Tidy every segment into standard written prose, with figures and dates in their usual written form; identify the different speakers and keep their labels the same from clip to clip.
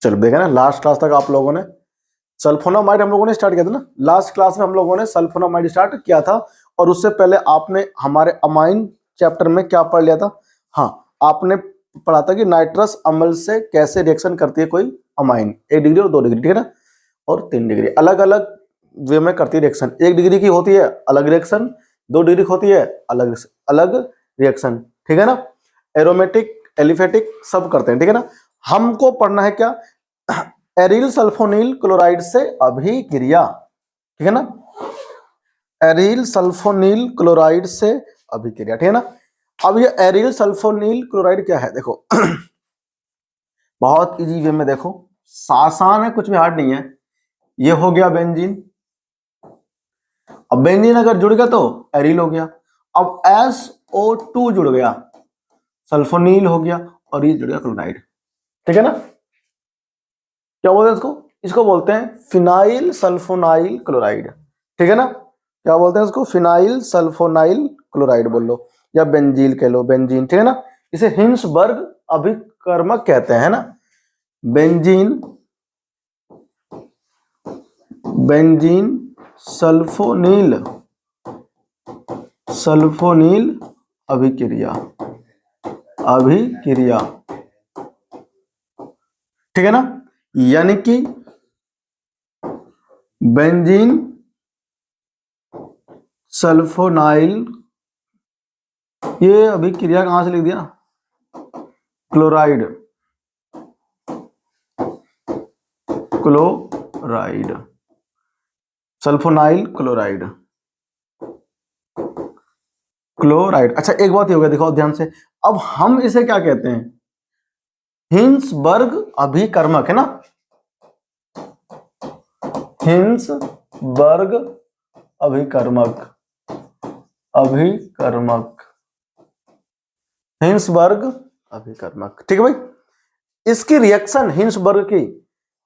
Speaker 1: चलो देखा ना, लास्ट क्लास तक आप लोगों ने सल्फोनामाइड हम लोगों ने स्टार्ट किया था ना। लास्ट क्लास में हम लोगों ने सल्फोनामाइड स्टार्ट किया था, और उससे पहले आपने हमारे अमाइन चैप्टर में क्या पढ़ लिया था? हाँ, आपने पढ़ा था कि नाइट्रस अम्ल से कैसे रिएक्शन करती है कोई अमाइन, 1 डिग्री और 2 डिग्री, ठीक है ना, और 3 डिग्री, अलग अलग वे में करती है रिएक्शन। 1 डिग्री की होती है अलग रिएक्शन, 2 डिग्री की होती है अलग अलग रिएक्शन, ठीक है ना। एरोमेटिक, एलिफेटिक सब करते हैं, ठीक है ना। हमको पढ़ना है क्या? एरिल सल्फोनील क्लोराइड से अभिक्रिया, ठीक है ना, एरिल सल्फोनील क्लोराइड से अभिक्रिया, ठीक है ना। अब ये एरिल सल्फोनील क्लोराइड क्या है, देखो बहुत इजी वे में देखो, आसान है, कुछ भी हार्ड नहीं है। ये हो गया बेंजीन, अब बेंजीन अगर जुड़ गया तो एरिल हो गया। अब SO2 जुड़ गया, सल्फोनील हो गया, और ये जुड़ गया क्लोराइड, ठीक है ना। क्या बोलते हैं इसको? इसको बोलते हैं फिनाइल सल्फोनाइल क्लोराइड, ठीक है ना। क्या बोलते हैं इसको? फिनाइल सल्फोनाइल क्लोराइड बोल लो, या बेंजील कह लो, बेंजीन, ठीक है ना। इसे हिंसबर्ग अभिकर्मक कहते हैं ना। बेंजीन, बेंजीन सल्फोनील, सल्फोनील अभिक्रिया, अभिक्रिया, ठीक है ना। यानी कि बेंजीन सल्फोनाइल, ये अभिक्रिया कहां से लिख दिया? Chloride, chloride, sulfonyl chloride, chloride. अच्छा एक बात ये हो गया, देखो ध्यान से, अब हम इसे क्या कहते हैं? हिंसबर्ग अभिकर्मक, है ना, हिंसबर्ग अभिकर्मक, अभिकर्मक, हिंसबर्ग अभिकर्मक, ठीक है भाई। इसकी रिएक्शन हिंसबर्ग की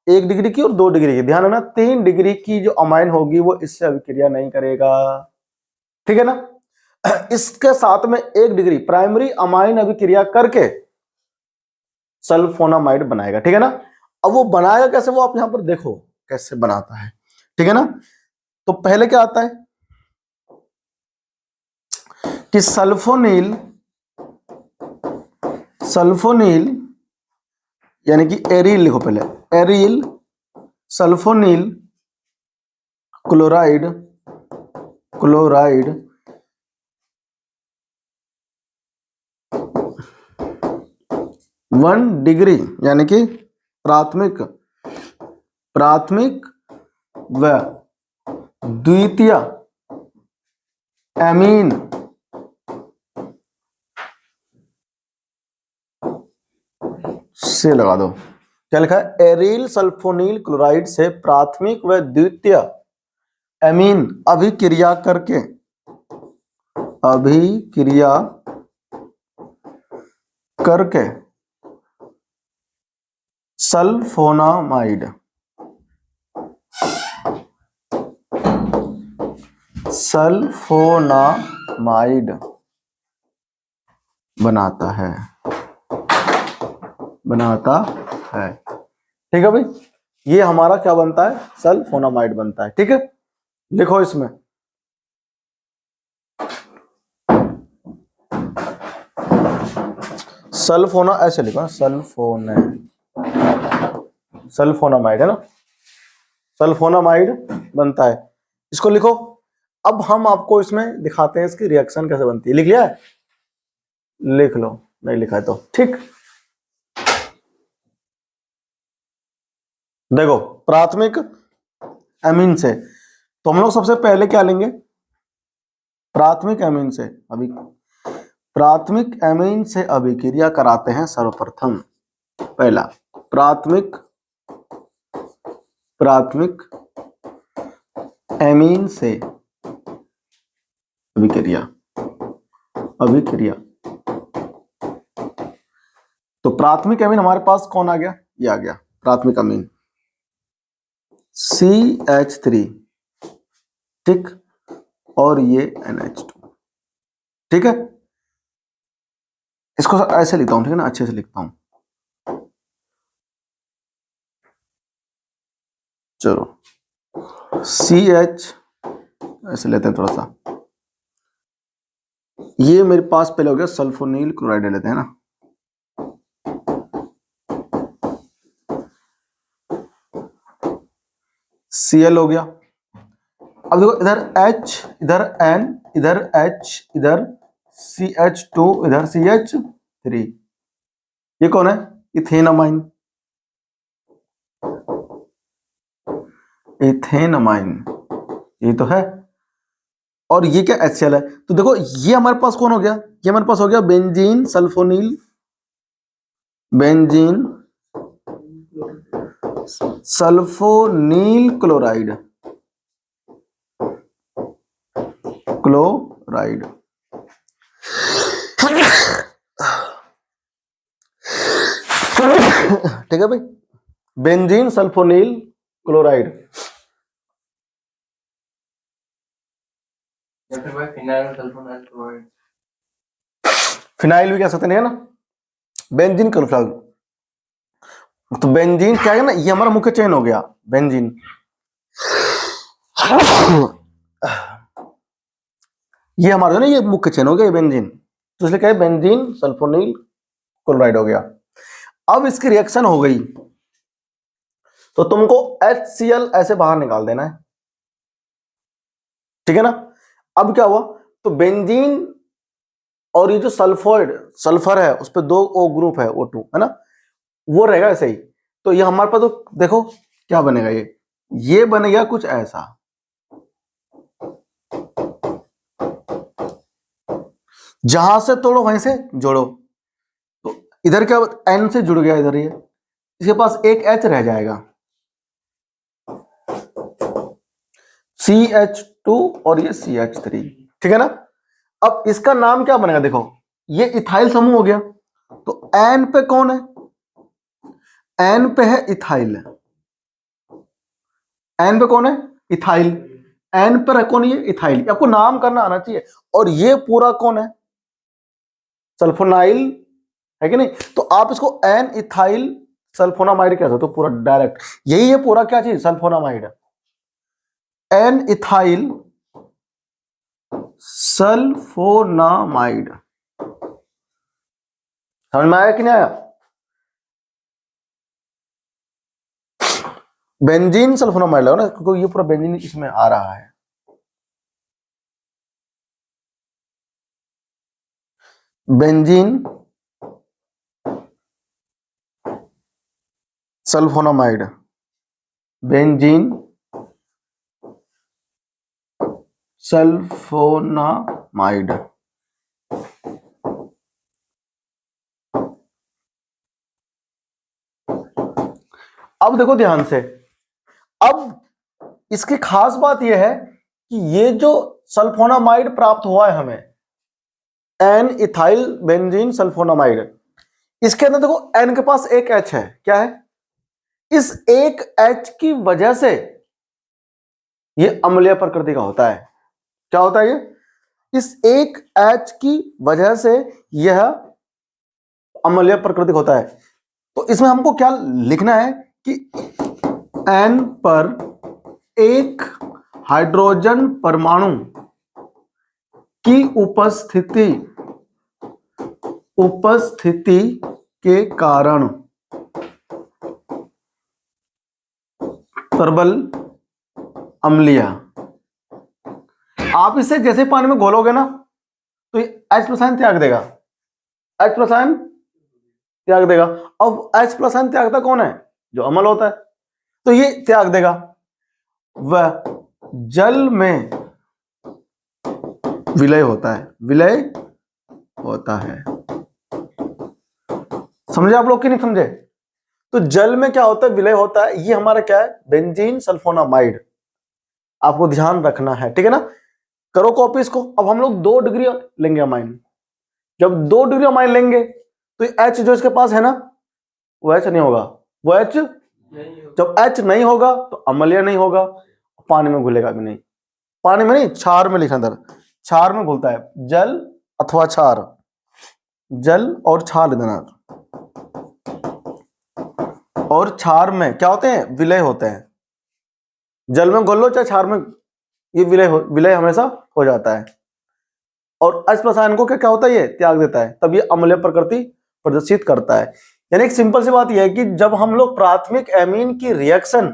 Speaker 1: 1 डिग्री की और 2 डिग्री की, ध्यान रखना 3 डिग्री की जो अमाइन होगी वो इससे अभिक्रिया नहीं करेगा, ठीक है ना। इसके साथ में 1 डिग्री प्राइमरी अमाइन अभिक्रिया करके सल्फोनामाइड बनाएगा, ठीक है ना। अब वो बनाएगा कैसे, वो आप यहां पर देखो कैसे बनाता है, ठीक है ना। तो पहले क्या आता है कि सल्फोनील, सल्फोनील यानी कि एरिल लिखो पहले, aryl sulphonyl chloride, chloride 1 degree यानी कि प्राथमिक, प्राथमिक व द्वितीय एमीन से लगा दो। क्या लिखा है? एरिल सल्फोनील क्लोराइड से प्राथमिक व द्वितीय एमीन अभिक्रिया करके, अभिक्रिया करके सल्फोनामाइड, सल्फोनामाइड बनाता है, बनाता है, ठीक है भाई। ये हमारा क्या बनता है? सल्फोनामाइड बनता है, ठीक है। लिखो इसमें सल्फोना, ऐसे लिखो ना, सल्फोने, सल्फोनामाइड है ना, सल्फोनामाइड बनता है, इसको लिखो। अब हम आपको इसमें दिखाते हैं इसकी रिएक्शन कैसे बनती है। लिख लिया है? लिख लो, नहीं लिखा है तो ठीक। देखो प्राथमिक एमीन से तो हम लोग सबसे पहले क्या लेंगे? प्राथमिक एमीन से अभी, प्राथमिक एमीन से अभिक्रिया कराते हैं सर्वप्रथम। पहला प्राथमिक, प्राथमिक एमीन से अभिक्रिया, अभिक्रिया। तो प्राथमिक एमीन हमारे पास कौन आ गया? ये आ गया प्राथमिक अमीन CH3, ठीक, और ये NH2, ठीक है। इसको ऐसे लिखता हूं, ठीक है ना, अच्छे से लिखता हूं। चलो CH ऐसे लेते हैं थोड़ा सा, ये मेरे पास पहले हो गया सल्फोनील क्लोराइड लेते हैं ना, Cl हो गया। अब देखो इधर H, इधर N, इधर H, इधर CH2, इधर CH3, ये कौन है? इथेनमाइन, इथेनमाइन ये तो है। और ये क्या HCl है, तो देखो ये हमारे पास कौन हो गया? ये हमारे पास हो गया benzene sulphonyl, benzene sulphonyl chloride, chloride. ठीक है भाई, बेंजीन सल्फोनील क्लोराइड। फिनाइल भी कह सकते हैं ना, बेंजीन क्लोराइड। तो बेंजीन क्या है ना, ये हमारा मुख्य चयन हो गया बेंजीन। ये हमारा जो ना ये मुख्य चयन हो गया बेंजीन, तो इसलिए क्या है बेंजीन सल्फोनील क्लोराइड हो गया। अब इसकी रिएक्शन हो गई तो तुमको HCl ऐसे बाहर निकाल देना है, ठीक है ना। अब क्या हुआ, तो बेंजीन और ये जो सल्फर है उस पर 2 O ग्रुप है, O2 है ना, वो रहेगा ऐसे ही। तो ये हमारे पास तो देखो क्या बनेगा, ये बनेगा कुछ ऐसा, जहां से तोड़ो वहीं से जोड़ो। तो इधर क्या N से जुड़ गया, इधर ये इसके पास एक H रह जाएगा, CH2 और ये CH3, ठीक है ना। अब इसका नाम क्या बनेगा, देखो ये इथाइल समूह हो गया, तो N पे कौन है? N पे है इथाइल, N पे कौन है? इथाइल। N पर है कौन? ये इथाइल। आपको नाम करना आना चाहिए। और ये पूरा कौन है? सल्फोनाइल है कि नहीं। तो आप इसको N इथाइल सल्फोनामाइड कह सकते हो पूरा डायरेक्ट, यही है पूरा क्या चीज, सल्फोनामाइड। N इथाइल सल्फोनामाइड, समझ में आया कि नहीं आया? बेंजीन सल्फोनामाइड लगा ना, क्योंकि ये पूरा बेंजीन इसमें आ रहा है। Benzene sulphonamide, benzene sulphonamide. अब देखो ध्यान से, अब इसकी खास बात यह है कि ये जो सल्फोनामाइड प्राप्त हुआ है हमें, N इथाइल बेंजीन सल्फोनामाइड, इसके अंदर देखो N के पास एक H है, क्या है? इस एक H की वजह से ये अम्लीय प्रकृति का होता है। क्या होता है ये? इस एक H की वजह से यह अम्लीय प्रकृति होता है। तो इसमें हमको क्या लिखना है कि N पर एक हाइड्रोजन परमाणु की उपस्थिति के कारण प्रबल अम्लीय। आप इसे जैसे पानी में घोलोगे ना तो ये H+ आयन त्याग देगा, H+ आयन त्याग देगा। अब H+ आयन त्यागता कौन है? जो अम्ल होता है, तो ये त्याग देगा, वह जल में विलय होता है, विलय होता है। समझे आप लोग कि नहीं समझे? तो जल में क्या होता है? विलय होता है। ये हमारा क्या है? Benzene sulphonamide. आपको ध्यान रखना है, ठीक है ना। करो कॉपी इसको। अब हम लोग 2 डिग्री लेंगे अमाइन। जब 2 डिग्री अमाइन लेंगे तो H जो इसके पास है ना, वो H नहीं होगा, वो H जब H नहीं होगा तो अम्लीय नहीं होगा, पानी में घुलेगा भी नहीं। पानी में नहीं, क्षार में लिखा अंदर, क्षार में घुलता है, जल अथवा क्षार, जल और क्षार देना। और क्षार में क्या होते हैं? विलय होते हैं। जल में घोल लो चाहे क्षार में, ये विलय हमेशा हो जाता है। और H+ आयन को क्या क्या होता है, ये त्याग देता है, तब ये अम्लीय प्रकृति प्रदर्शित करता है। यानी एक सिंपल सी बात यह है कि जब हम लोग प्राथमिक एमीन की रिएक्शन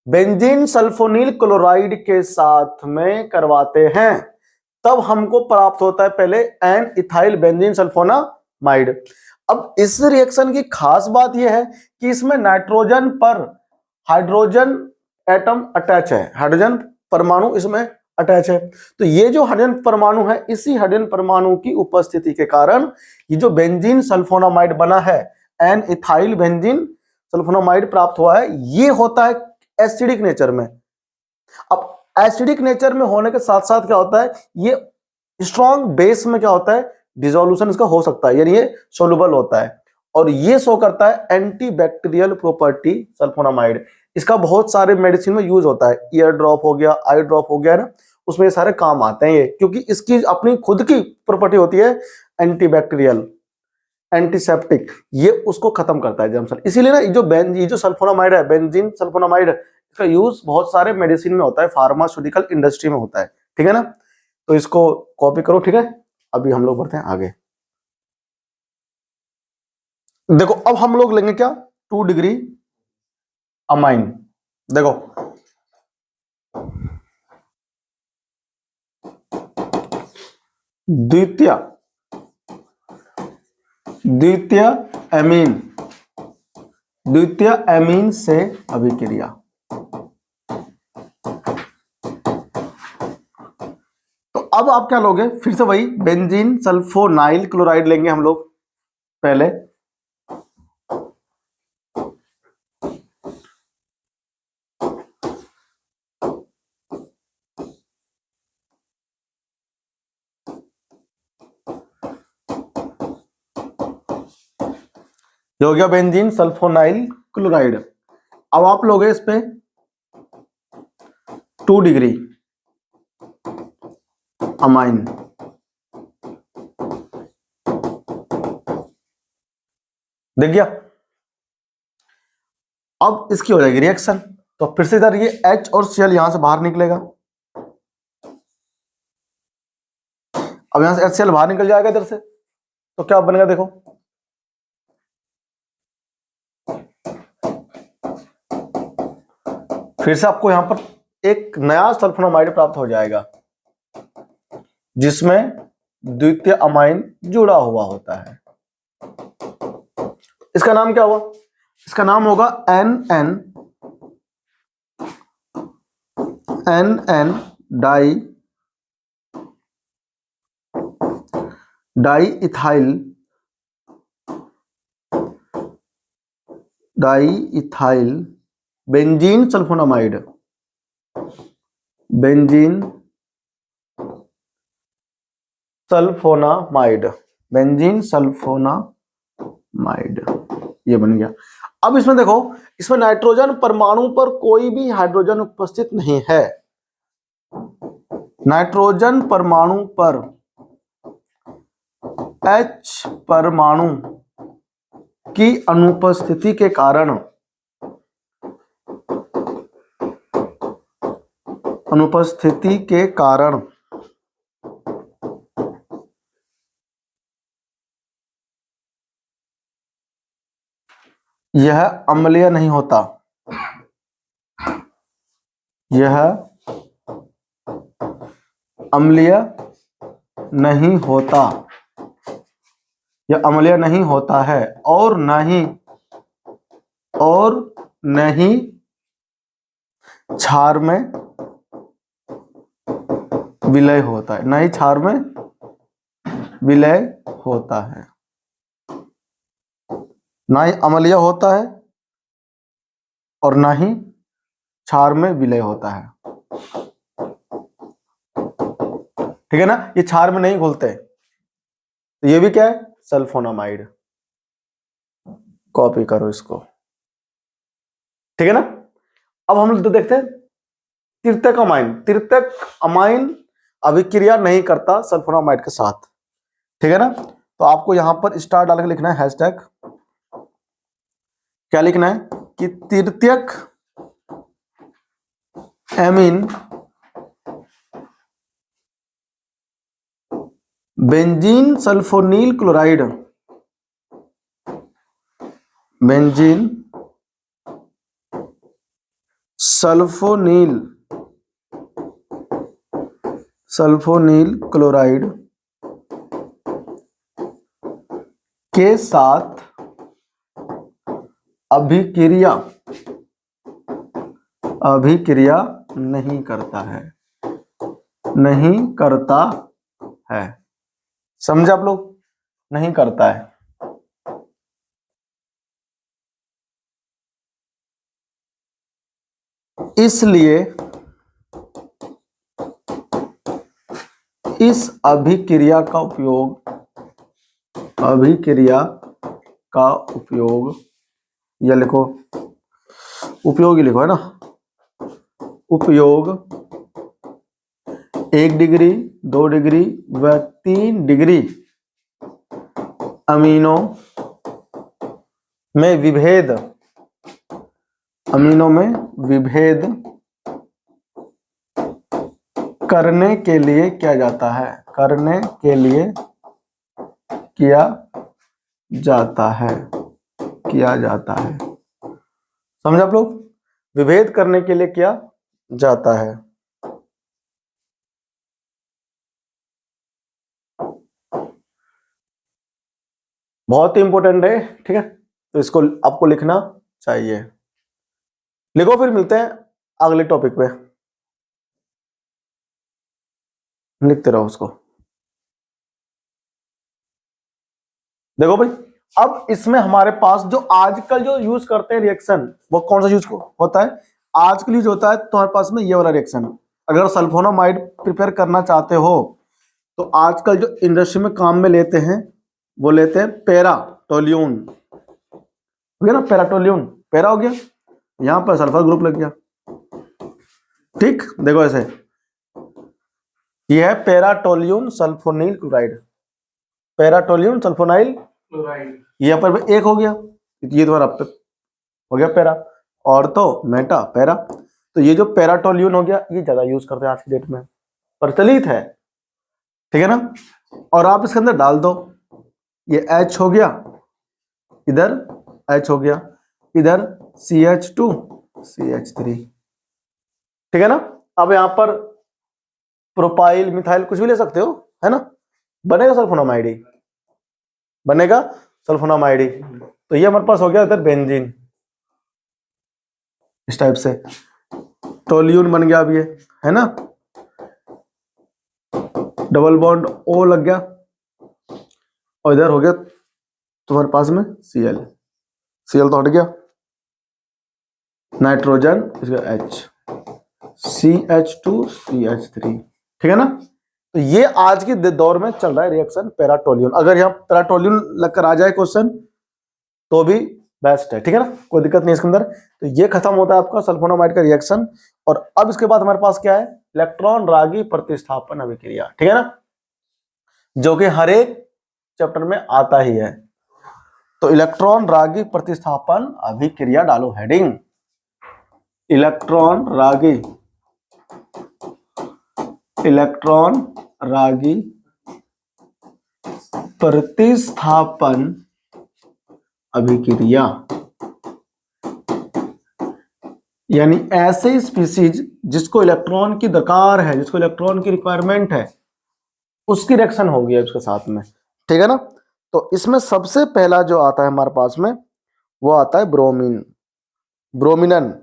Speaker 1: बेंजीन सल्फोनील क्लोराइड के साथ में करवाते हैं, तब हमको प्राप्त होता है पहले एन इथाइल बेंजीन सल्फोनामाइड। अब इस रिएक्शन की खास बात यह है कि इसमें नाइट्रोजन पर हाइड्रोजन एटम अटैच है, हाइड्रोजन परमाणु इसमें अटैच है। तो ये जो हाइड्रोजन परमाणु है, इसी हाइड्रोजन परमाणु की उपस्थिति के कारण ये जो बेंजीन सल्फोनामाइड बना है, एन इथाइल बेंजीन सल्फोनामाइड प्राप्त हुआ है, ये होता है एसिडिक नेचर में। अब एसिडिक नेचर में होने के साथ साथ क्या होता है, ये स्ट्रॉन्ग बेस में क्या होता है, डिसोल्यूशन इसका हो सकता है, यानी ये सोलुबल होता है। और ये शो करता है एंटीबैक्टीरियल प्रॉपर्टी सल्फोनामाइड। इसका बहुत सारे मेडिसिन में यूज होता है, ईयर ड्रॉप हो गया, आई ड्रॉप हो गया ना, उसमें ये सारे काम आते हैं ये, क्योंकि इसकी अपनी खुद की प्रॉपर्टी होती है एंटीबैक्टीरियल, एंटीसेप्टिक, ये उसको खत्म करता है जर्म। इसीलिए ना ये जो सल्फोनामाइड है, बेंजीन सल्फोनामाइड, इसका यूज बहुत सारे मेडिसिन में होता है, फार्मास्यूटिकल इंडस्ट्री में होता है, ठीक है ना। तो इसको कॉपी करो, ठीक है। अभी हम लोग बढ़ते हैं आगे। देखो अब हम लोग लेंगे क्या, 2 डिग्री अमाइन। देखो द्वितीय एमीन से अभिक्रिया। तो अब आप क्या लोगे, फिर से वही बेंजीन सल्फोनाइल क्लोराइड लेंगे हम लोग पहले। ये हो गया बेंजीन सल्फोनाइल क्लोराइड। अब आप लोगे इस पे 2 डिग्री अमाइन। देख गया। अब इसकी हो जाएगी रिएक्शन, तो फिर से इधर ये H और Cl यहां से बाहर निकलेगा। अब यहां से HCl बाहर निकल जाएगा इधर से, तो क्या बनेगा देखो, फिर से आपको यहां पर एक नया सल्फोनामाइड प्राप्त हो जाएगा, जिसमें द्वितीय अमाइन जुड़ा हुआ होता है। इसका नाम क्या हुआ, इसका नाम होगा NN di ethyl benzene sulphonamide. Benzene sulphonamide ये बन गया। अब इसमें देखो, इसमें नाइट्रोजन परमाणु पर कोई भी हाइड्रोजन उपस्थित नहीं है। नाइट्रोजन परमाणु पर H परमाणु की अनुपस्थिति के कारण यह अम्लीय नहीं होता। यह अम्लीय नहीं होता है, और नहीं क्षार में विलय होता है, नहीं क्षार में विलय होता है, ना ही अम्लीय होता है और ना ही क्षार में विलय होता है, ठीक है ना। ये क्षार में नहीं घुलते, तो ये भी क्या है, सल्फोनामाइड। कॉपी करो इसको, ठीक है ना। अब हम लोग तो देखते हैं तृतीयक अमाइन अभिक्रिया नहीं करता सल्फोनामाइड के साथ, ठीक है ना। तो आपको यहां पर स्टार डाल के लिखना है हैशटैग, क्या लिखना है कि तृतीयक amine benzene sulphonyl chloride, benzene sulphonyl chloride के साथ अभिक्रिया नहीं करता है। समझे आप लोग? नहीं करता है। इसलिए इस अभिक्रिया का उपयोग या लिखो, उपयोग ही लिखो, है ना, उपयोग 1 डिग्री 2 डिग्री व 3 डिग्री अमीनो में विभेद करने के लिए किया जाता है, समझे आप लोग? विभेद करने के लिए किया जाता है। बहुत ही इंपॉर्टेंट है, ठीक है, तो इसको आपको लिखना चाहिए। लिखो, फिर मिलते हैं अगले टॉपिक पे। लिखते रहो उसको। देखो भाई, अब इसमें हमारे पास जो आजकल जो यूज करते हैं रिएक्शन, वो कौन सा यूज होता है? आजकल यूज होता है तुम्हारे पास में ये वाला रिएक्शन। अगर सल्फोनामाइड प्रिपेयर करना चाहते हो तो आजकल जो इंडस्ट्री में काम में लेते हैं वो लेते हैं पेराटोल्यून, हो गया ना, पेराटोल्यून, पेरा हो गया, यहां पर सल्फर ग्रुप लग गया। ठीक, देखो ऐसे, ये है पेराटोल्यून सल्फोनील क्लोराइड, पेराटोल्यून सल्फोनाइल क्लोराइड, यहाँ पर एक हो गया, ये तुम्हारा अब तक हो गया पेरा, और तो मेटा पेरा। तो ये जो पेराटोल्यून हो गया, ये ज्यादा यूज करते हैं आज की डेट में, प्रचलित है, ठीक है ना। और आप इसके अंदर डाल दो, ये H हो गया, इधर H हो गया, इधर CH2 CH3, ठीक है ना। अब यहां पर प्रोपाइल मिथाइल कुछ भी ले सकते हो, है ना, बनेगा सल्फोनामाइड ही, बनेगा सल्फोनामाइड ही। तो ये हमारे पास हो गया इधर बेंजीन, इस टाइप से टोल्यून बन गया अब ये, है ना, डबल बॉन्ड O लग गया, और इधर हो गया तुम्हारे पास में Cl तो हट गया, नाइट्रोजन इसका H, CH2 CH3, ठीक है ना। तो ये आज के दौर में चल रहा है रिएक्शन पेराटोल्यून। अगर यहाँ पेराटोल्यून लगकर आ जाए क्वेश्चन तो भी बेस्ट है, ठीक है ना, कोई दिक्कत नहीं इसके अंदर। तो ये खत्म होता है आपका सल्फोनामाइड का रिएक्शन। और अब इसके बाद हमारे पास क्या है? इलेक्ट्रॉन रागी प्रतिस्थापन अभिक्रिया, ठीक है ना, जो कि हर एक चैप्टर में आता ही है। तो इलेक्ट्रॉन रागी प्रतिस्थापन अभिक्रिया डालो हेडिंग, इलेक्ट्रॉन रागी प्रतिस्थापन अभिक्रिया, यानी ऐसे स्पीसीज जिसको इलेक्ट्रॉन की दरकार है, जिसको इलेक्ट्रॉन की रिक्वायरमेंट है, उसकी रिएक्शन होगी उसके साथ में, ठीक है ना। तो इसमें सबसे पहला जो आता है हमारे पास में वो आता है ब्रोमिनन,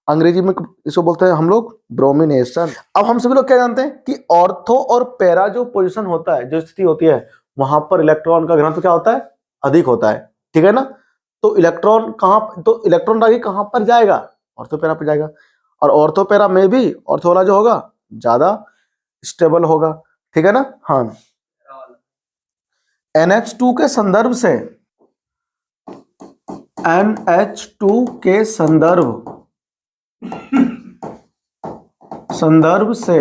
Speaker 1: अंग्रेजी में इसको बोलते हैं हम लोग ब्रोमिनेशन। अब हम सभी लोग क्या जानते हैं कि ऑर्थो और पैरा जो पोजीशन होता है, जो स्थिति होती है, वहां पर इलेक्ट्रॉन का घनत्व क्या होता है? अधिक होता है, ठीक है ना। तो इलेक्ट्रॉन रागी कहां पर जाएगा? ऑर्थो पैरा पर जाएगा। और ऑर्थो पैरा में भी ऑर्थो वाला जो होगा ज्यादा स्टेबल होगा, ठीक है ना। हाँ, NH2 के संदर्भ से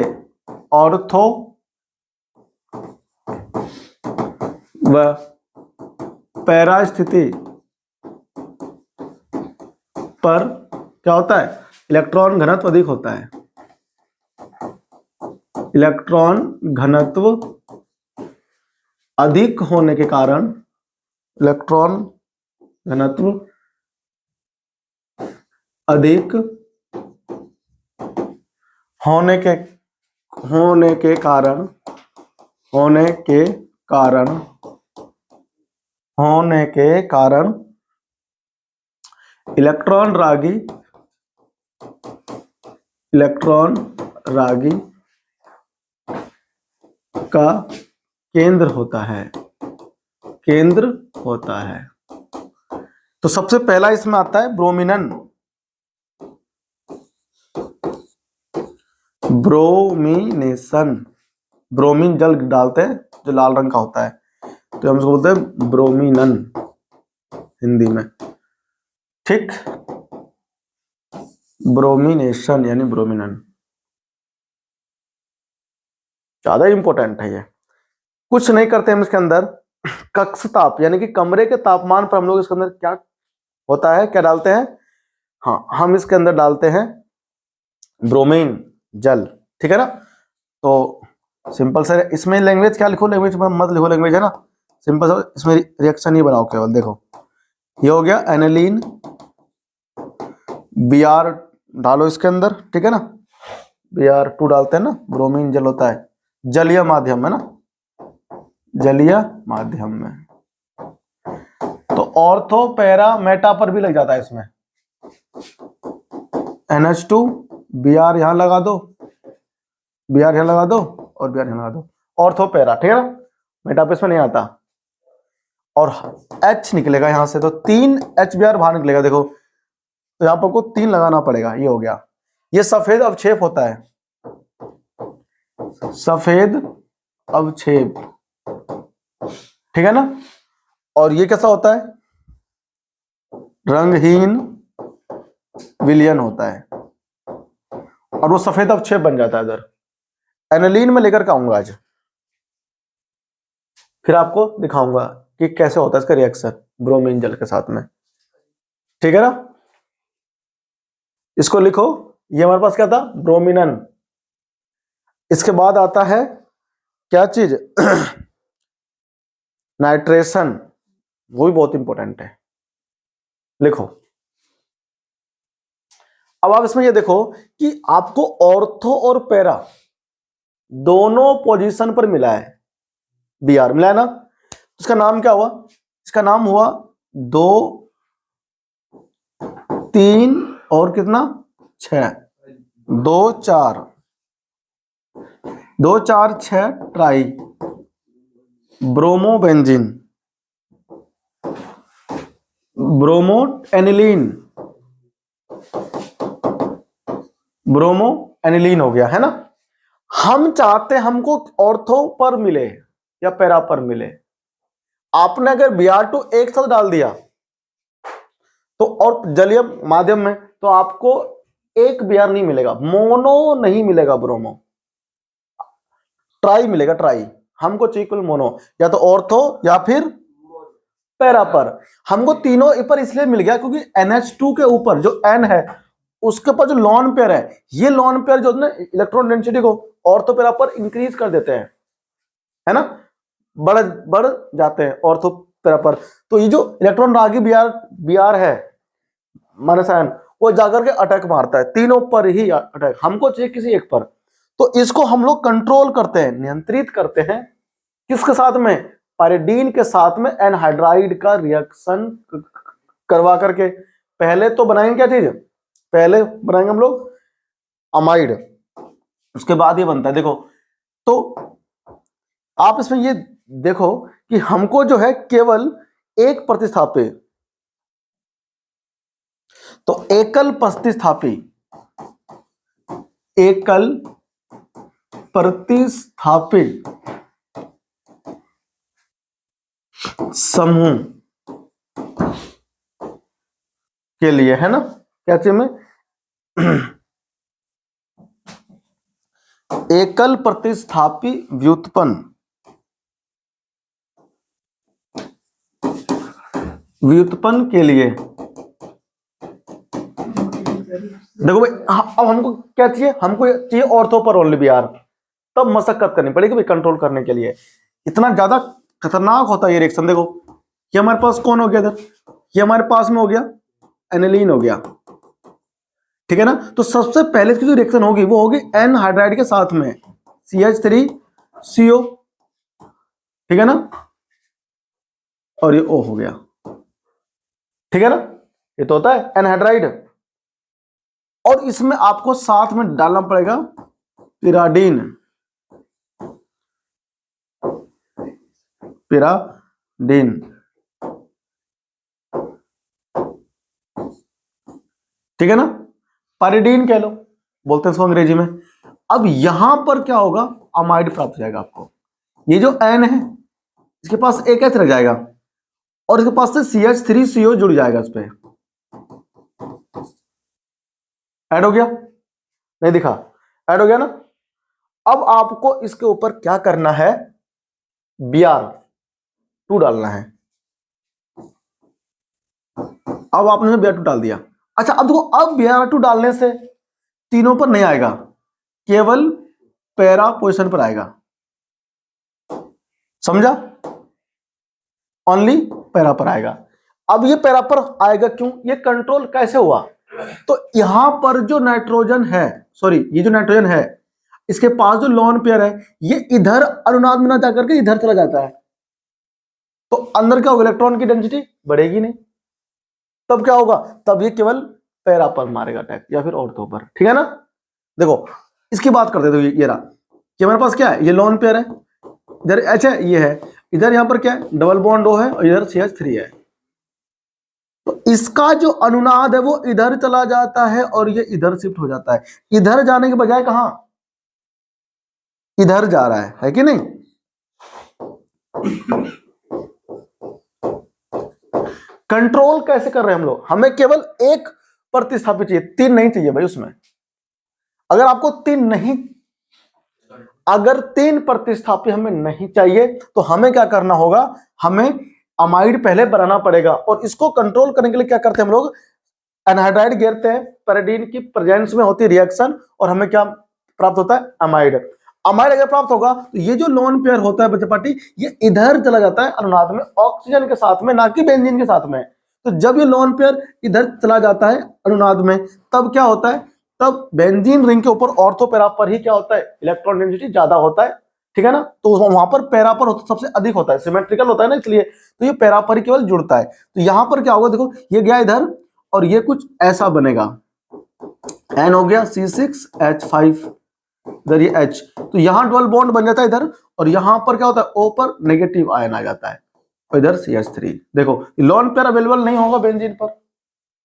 Speaker 1: ऑर्थो व पैरा स्थिति पर क्या होता है? इलेक्ट्रॉन घनत्व अधिक होता है, इलेक्ट्रॉन घनत्व अधिक होने के कारण, इलेक्ट्रॉन घनत्व अधिक होने के कारण इलेक्ट्रॉन रागी का केंद्र होता है। तो सबसे पहला इसमें आता है ब्रोमिनन, ब्रोमिनेशन। ब्रोमीन जल डालते हैं जो लाल रंग का होता है, तो हम इसको बोलते हैं ब्रोमिनन हिंदी में, ठीक। ब्रोमिनेशन यानी ब्रोमिनन, ज्यादा इंपॉर्टेंट है ये। कुछ नहीं करते हम इसके अंदर, कक्ष ताप यानी कि कमरे के तापमान पर हम लोग इसके अंदर क्या होता है, क्या डालते हैं, हाँ हम इसके अंदर डालते हैं ब्रोमीन जल, ठीक है ना। तो सिंपल से इसमें लैंग्वेज क्या लिखो, लैंग्वेज में मत लिखो, लैंग्वेज है ना सिंपल सा, इसमें रिएक्शन ही बनाओ केवल। देखो ये हो गया एनिलीन, Br डालो इसके अंदर, ठीक है ना, Br2 डालते हैं ना, ब्रोमीन जल होता है जलीय माध्यम में ना, जलीय माध्यम में। तो ऑर्थो पैरा मेटा पर भी लग जाता है इसमें, NH2 Br यहां लगा दो, Br यहां लगा दो और Br यहां लगा दो, ऑर्थो पैरा, ठीक है ना, मेटा पे इसमें नहीं आता। और H निकलेगा यहां से, तो 3 HBr बाहर निकलेगा। देखो तो यहां पर को 3 लगाना पड़ेगा, ये हो गया। ये सफेद अवक्षेप होता है, सफेद अवक्षेप, ठीक है ना। और ये कैसा होता है, रंगहीन विलयन होता है, और वो सफेद अवक्षेप बन जाता है इधर। एनिलीन में लेकर के आऊंगा आज, फिर आपको दिखाऊंगा कि कैसे होता है इसका रिएक्शन ब्रोमीन जल के साथ में, ठीक है ना। इसको लिखो, ये हमारे पास क्या था, ब्रोमिनन। इसके बाद आता है क्या चीज नाइट्रेशन, वो भी बहुत इंपॉर्टेंट है, लिखो। अब आप इसमें ये देखो कि आपको ऑर्थो और पैरा दोनों पोजीशन पर मिला है, Br मिला है ना। इसका नाम क्या हुआ, इसका नाम हुआ 2 3 और कितना 6, 2 4 2 4 6 try bromobenzene, bromo aniline, bromo aniline हो गया, है ना। हम चाहते हैं हमको ऑर्थो पर मिले या पैरा पर मिले। आपने अगर Br2 एक साथ डाल दिया तो, और जलीय माध्यम में, तो आपको एक Br नहीं मिलेगा, मोनो नहीं मिलेगा, ब्रोमो ट्राई मिलेगा, ट्राई। हमको चाहिए कुल मोनो, या तो ऑर्थो या फिर पैरा पर। हमको तीनों पर इसलिए मिल गया क्योंकि NH2 के ऊपर जो N है उसके ऊपर जो लॉन पेयर है, ये लॉन पेयर जो है इलेक्ट्रॉन डेंसिटी को ऑर्थो पैरा पर इंक्रीज कर देते हैं, है ना, बढ़ जाते हैं ऑर्थो पैरा पर। तो ये जो इलेक्ट्रॉन रागी Br है माइनस आयन, वो जाकर के अटैक मारता है, तीनों पर ही अटैक, हमको चाहिए किसी एक पर। तो इसको हम लोग कंट्रोल करते हैं, नियंत्रित करते हैं, किसके साथ में, पाइरिडीन के साथ में एनहाइड्राइड का रिएक्शन करवा करके। पहले तो बनाएंगे क्या चीज, पहले बनाएंगे हम लोग अमाइड, उसके बाद ये बनता है। देखो तो आप इसमें ये देखो कि हमको जो है केवल एक प्रतिस्थापी, तो एकल प्रतिस्थापी, एकल प्रतिस्थापी समूह के लिए, है ना, क्या चाहिए में एकल प्रतिस्थापी व्युत्पन्न के लिए। देखो भाई, अब हमको क्या चाहिए, हमको चाहिए ऑर्थो पर ओनली Br, तब मशक्कत करनी पड़ेगी भाई कंट्रोल करने के लिए। इतना ज्यादा खतरनाक होता है ये रिएक्शन। देखो ये हमारे पास कौन हो गया इधर, ये हमारे पास में हो गया एनिलीन हो गया, ठीक है ना। तो सबसे पहले की जो रिएक्शन होगी वो होगी एन हाइड्राइड के साथ में CH3CO, ठीक है ना, और ये O हो गया, ठीक है ना। ये तो होता है एनहाइड्राइड। और इसमें आपको साथ में डालना पड़ेगा पिराडीन, पिराडीन, ठीक है ना, पारिडीन कह लो बोलते हैं इसको अंग्रेजी में। अब यहां पर क्या होगा, अमाइड प्राप्त हो जाएगा आपको। ये जो एन है इसके पास एक एच रह जाएगा और इसके पास से CH3CO जुड़ जाएगा, इस पे ऐड हो गया, नहीं दिखा, ऐड हो गया ना। अब आपको इसके ऊपर क्या करना है, Br2 डालना है। अब आपने Br2 डाल दिया। अच्छा अब देखो, अब Br2 डालने से तीनों पर नहीं आएगा, केवल पैरा पोजीशन पर आएगा, समझा, ओनली पैरा पर आएगा। अब ये पैरा पर आएगा क्यों, ये कंट्रोल कैसे हुआ, तो यहां पर जो नाइट्रोजन है, सॉरी ये जो नाइट्रोजन है इसके पास जो लोन पेयर है ये इधर अनुनाद में ना जाकर के इधर चला जाता है, तो अंदर क्या होगा, इलेक्ट्रॉन की डेंसिटी बढ़ेगी नहीं, तब क्या होगा, तब ये केवल पैरा पर मारेगा अटैक या फिर ऑर्थो पर, ठीक है ना। देखो इसकी बात करते थे, ये रहा कि हमारे पास क्या है, ये लोन पेयर है, इधर H है, ये है, इधर यहां पर क्या है, डबल बॉन्ड O है और इधर CH3 है। तो इसका जो अनुनाद है वो इधर चला जाता है और ये इधर शिफ्ट हो जाता है, इधर जाने के बजाय कहां, इधर जा रहा है कि नहीं। कंट्रोल कैसे कर रहे हैं हम लोग, हमें केवल एक प्रतिस्थापित चाहिए, तीन नहीं चाहिए भाई उसमें। अगर आपको तीन नहीं, अगर तीन प्रतिस्थापी हमें नहीं चाहिए तो हमें क्या करना होगा, हमें अमाइड पहले बनाना पड़ेगा। और इसको कंट्रोल करने के लिए क्या करते हैं हम लोग, एनहाइड्राइड गिरते हैं, पैराडीन की प्रेजेंस में होती है रिएक्शन और हमें क्या प्राप्त होता है, अमाइड। अमाइड अगर प्राप्त होगा तो ये जो लोन पेयर होता है बच्चे पार्टी, ये इधर चला जाता है अनुनाद में ऑक्सीजन के साथ में, ना कि बेंजीन के साथ में। तो जब ये लोन पेयर इधर चला जाता है अनुनाद में, तब क्या होता है, तब बेंजीन रिंग के ऊपर ऑर्थो पैरा पर ही क्या होता है, इलेक्ट्रॉन डेंसिटी ज्यादा होता है, ठीक है ना। तो वहां पर पैरा पर सबसे अधिक होता है, सिमेट्रिकल होता है ना, इसलिए तो ये पैरा पर ही केवल जुड़ता है। तो यहां पर क्या होगा, देखो ये गया इधर और ये कुछ ऐसा बनेगा, N हो गया C6H5, इधर ये H, तो यहां डबल बॉन्ड बन जाता है इधर, और यहां पर क्या होता है, O पर नेगेटिव आयन आ जाता है और इधर CH3। देखो लोन पेयर अवेलेबल नहीं होगा बेंजीन पर,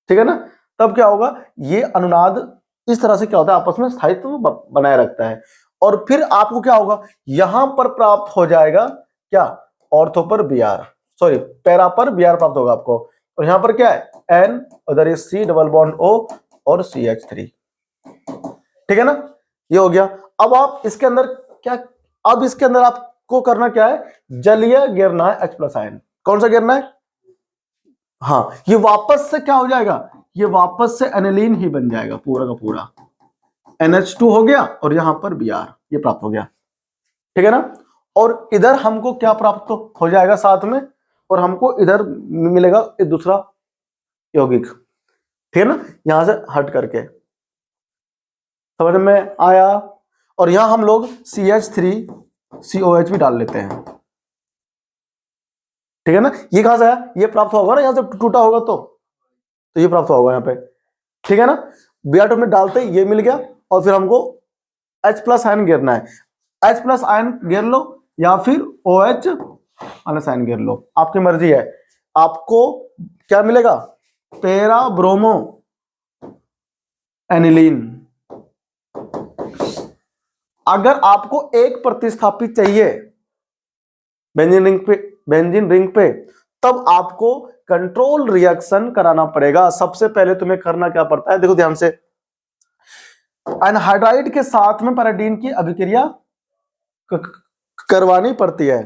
Speaker 1: ठीक है ना। तब क्या होगा, ये अनुनाद इस तरह से क्या होता है, आपस में स्थायित्व बनाए रखता है। और फिर आपको क्या होगा, यहां पर प्राप्त हो जाएगा क्या, ऑर्थो पर Br, सॉरी पैरा पर Br प्राप्त होगा आपको, और यहां पर क्या है N, उधर ये C डबल बॉन्ड O और CH3, ठीक है ना, ये हो गया। अब आप इसके अंदर क्या, अब इसके अंदर आपको करना क्या है, जलीय गिरना है H+ आयन। कौन सा गिरना है, हाँ ये वापस से क्या हो जाएगा, ये वापस से एनिलीन ही बन जाएगा पूरा का पूरा, NH2 हो गया और यहां पर Br ये प्राप्त हो गया, ठीक है ना। और इधर हमको क्या प्राप्त हो जाएगा साथ में, और हमको इधर मिलेगा एक दूसरा यौगिक, ठीक है ना, यहां से हट करके, समझ में आया। और यहां हम लोग CH3COH भी डाल लेते हैं, ठीक है ना। ये कहां से आया, ये प्राप्त होगा ना, यहां से टूटा होगा तो ये प्राप्त होगा यहां पे, ठीक है ना। Br2 में डालते ही ये मिल गया, और फिर हमको H+ आयन गिरना है, H+ आयन गिर लो या फिर OH आयन गिर लो, आपकी मर्जी है। आपको क्या मिलेगा, पैरा ब्रोमो एनिलीन। अगर आपको एक प्रतिस्थापी चाहिए बेंजीन रिंग पे, तब आपको कंट्रोल रिएक्शन कराना पड़ेगा। सबसे पहले तुम्हें करना क्या पड़ता है, देखो ध्यान से, एनहाइड्राइड के साथ में पैराडीन की अभिक्रिया करवानी पड़ती है।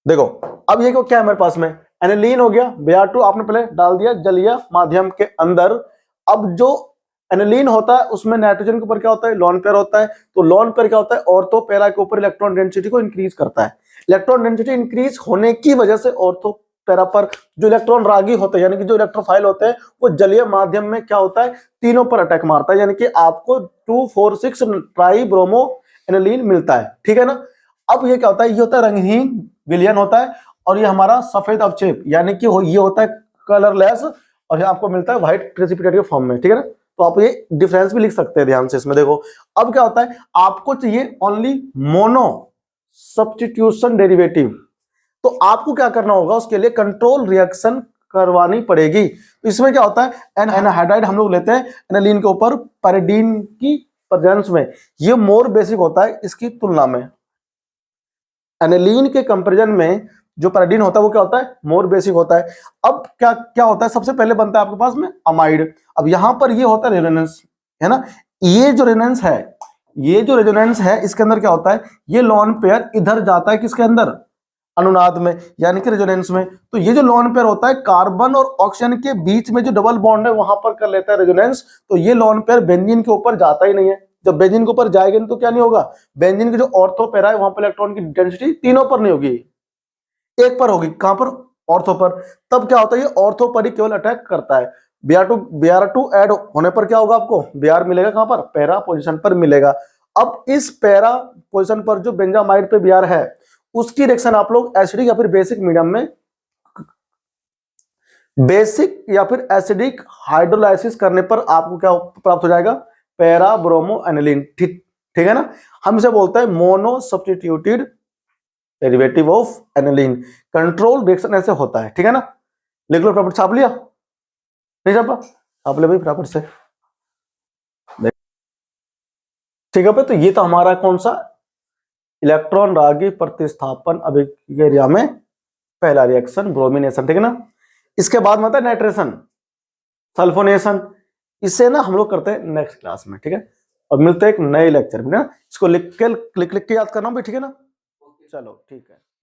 Speaker 1: देखो अब ये क्या है हमारे पास में, एनिलीन हो गया, Br2 आपने पहले डाल दिया जलीय माध्यम के अंदर। अब जो एनिलीन होता है उसमें नाइट्रोजन के ऊपर क्या होता है, लोन पेयर होता है। तो लोन पेयर क्या होता है, ऑर्थो पैरा के ऊपर इलेक्ट्रॉन डेंसिटी को इंक्रीज करता है। इलेक्ट्रॉन डेंसिटी इंक्रीज होने की वजह से ऑर्थो पैरा पर जो इलेक्ट्रॉन रागी होते हैं यानी कि जो इलेक्ट्रोफाइल होते हैं वो जलीय माध्यम में क्या होता है, तीनों पर अटैक मारता है, यानी कि आपको 2,4,6 ट्राई ब्रोमो एनिलीन मिलता है, ठीक है ना। अब ये क्या होता है, ये होता है रंगहीन विलयन होता है, और ये हमारा सफेद अवक्षेप यानी कि ये होता है कलरलेस, और ये आपको मिलता है व्हाइट प्रेसिपिटेट के फॉर्म में, ठीक है ना। तो आप ये डिफरेंस भी लिख सकते हैं ध्यान से इसमें। देखो अब क्या होता है, आपको चाहिए ओनली मोनो सब्स्टिट्यूशन डेरिवेटिव, तो आपको क्या करना होगा, उसके लिए कंट्रोल रिएक्शन करवानी पड़ेगी। तो इसमें क्या होता है, एनहाइड्राइड हम लोग लेते हैं एनिलीन के ऊपर पैरिडीन की प्रेजेंस में, ये मोर बेसिक होता है इसकी तुलना में। एनिलीन के कंपैरिजन में जो पैरिडीन होता है वो क्या होता है, मोर बेसिक होता है। अब क्या क्या होता है, सबसे पहले बनता है आपके पास में अमाइड। अब यहां पर ये होता है रेजोनेंस, है ना। ये जो रेजोनेंस है इसके अंदर क्या होता है, ये लोन पेयर इधर जाता है किसके अंदर, अनुनाद में यानी कि रेजोनेंस में। तो ये जो लोन पेयर होता है कार्बन और ऑक्सीजन के बीच में जो डबल बॉन्ड है वहां पर कर लेता है रेजोनेंस। तो ये लोन पेयर बेंजीन के ऊपर जाता ही नहीं है। जब बेंजीन के ऊपर जाएगा नहीं तो क्या नहीं होगा, बेंजीन की जो ऑर्थो पेरा है वहां पर इलेक्ट्रॉन की डेंसिटी तीनों पर नहीं होगी, एक पर होगी। कहां पर, ऑर्थो पर। तब क्या होता है, ये ऑर्थो पर ही केवल अटैक करता है। Br2 ऐड होने पर क्या होगा, आपको Br मिलेगा कहां पर, पैरा पोजीशन पर मिलेगा। अब इस पैरा पोजीशन पर जो बेंजामाइड पे Br है उसकी रिएक्शन आप लोग एसिडिक या फिर बेसिक मीडियम में, बेसिक या फिर एसिडिक हाइड्रोलाइसिस करने पर आपको क्या प्राप्त हो जाएगा, पैरा ब्रोमो एनिलीन, ठीक है ना। हम इसे बोलते हैं mono substituted derivative of aniline. Control reaction ऐसे होता है, ठीक है ना। लिख लो, फटाफट छाप लिया, नहीं छापा, छाप ले भाई फटाफट से, ठीक है भाई। तो ये तो हमारा कौन सा, इलेक्ट्रॉन रागी प्रतिस्थापन अभिक्रिया में पहला रिएक्शन ब्रोमिनेशन, ठीक है ना। इसके बाद में आता है नाइट्रेशन, सल्फोनेशन। इसे ना हम लोग करते हैं नेक्स्ट क्लास में, ठीक है। और मिलते हैं एक नए लेक्चर में ना, इसको लिख के याद करना भाई, ठीक है ना। चलो ठीक है।